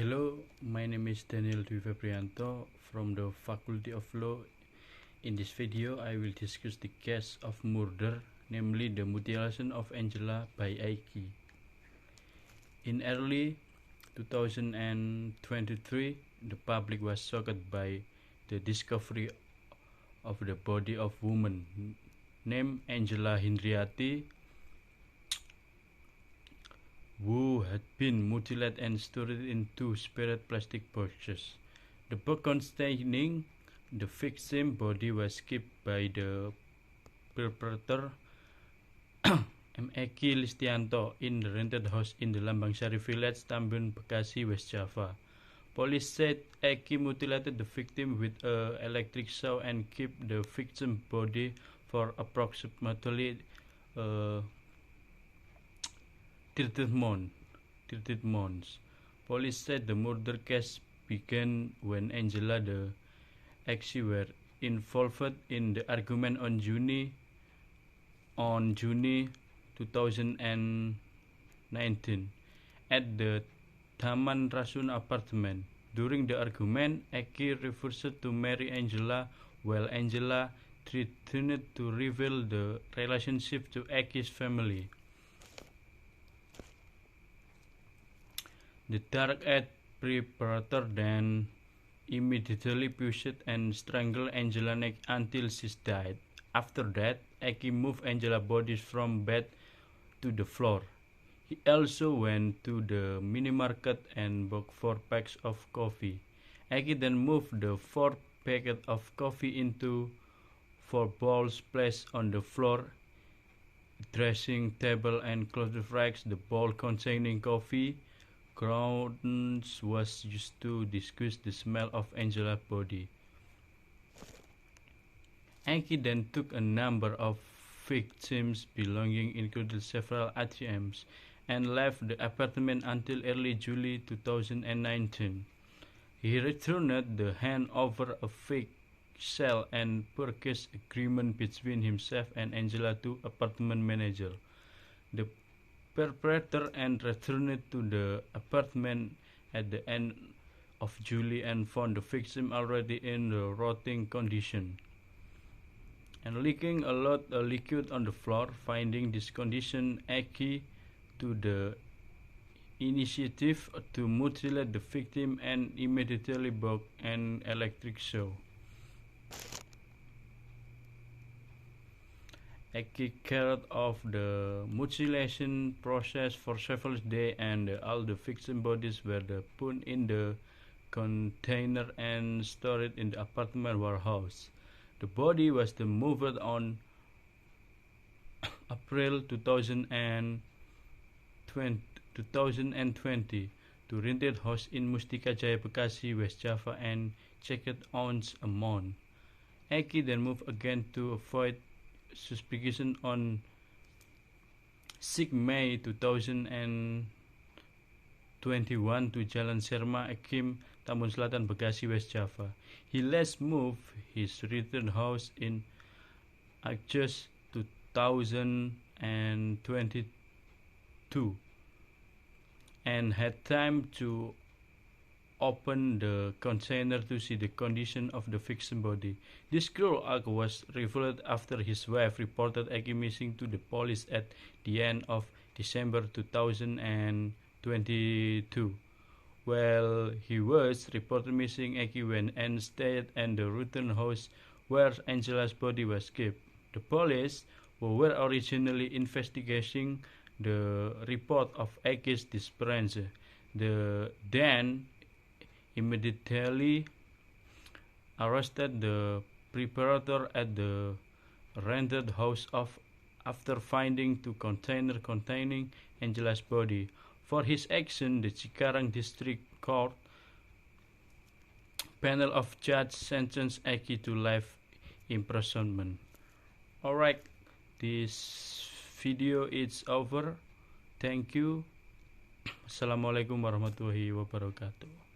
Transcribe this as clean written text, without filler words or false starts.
Hello, my name is Daniel Dwi Febrianto from the Faculty of Law. In this video, I will discuss the case of murder, namely the mutilation of Angela by Aiki. In early 2023, the public was shocked by the discovery of the body of a woman named Angela Hindriati, who had been mutilated and stored in two separate plastic boxes. The box containing the victim's body was kept by the perpetrator M. Eki Listianto in the rented house in the Lambangsari village, Tambun, Bekasi, West Java. Police said Eki mutilated the victim with an electric saw and kept the victim's body for approximately 13 months. Police said the murder case began when Angela and the Eki were involved in the argument on June 2019 at the Taman Rasun apartment. During the argument, Eki refused to marry Angela, while Angela threatened to reveal the relationship to Eki's family. The dark-eyed perpetrator then immediately pushed and strangled Angela's neck until she died. After that, Eki moved Angela's body from bed to the floor. He also went to the mini market and bought 4 packs of coffee. Eki then moved the 4 packets of coffee into 4 bowls placed on the floor, dressing table and clothes racks. The bowl containing coffee grounds was used to disguise the smell of Angela's body. Eki then took a number of victims' belongings, including several ATMs, and left the apartment until early July 2019. He returned the hand over a fake sale and purchase agreement between himself and Angela to apartment manager. The perpetrator and returned to the apartment at the end of July and found the victim already in the rotting condition and leaking a lot of liquid on the floor. Finding this condition, Eki took the initiative to mutilate the victim and immediately bought an electric saw. Eki carried out the mutilation process for several days, and all the victim bodies were put in the container and stored in the apartment warehouse. The body was moved on April 2020 to rented house in Mustika Jaya, Bekasi, West Java, and checked ounce a month. Eki then moved again to avoid suspicion on 6 May 2021 to Jalan Serma Ekim, Tambun Selatan, Bekasi, West Java. He last moved his return house in August 2022 and had time to open the container to see the condition of the victim body. This cruel act was revealed after his wife reported Eki missing to the police at the end of December 2022. While he was reported missing, Eki went and stayed at the return house where Angela's body was kept. The police, who were originally investigating the report of Eki's disappearance, then immediately arrested the perpetrator at the rented house after finding 2 containers containing Angela's body. For his action, the Cikarang District Court panel of judges sentenced Eki to life imprisonment. Alright, this video is over. Thank you. Assalamualaikum warahmatullahi wabarakatuh.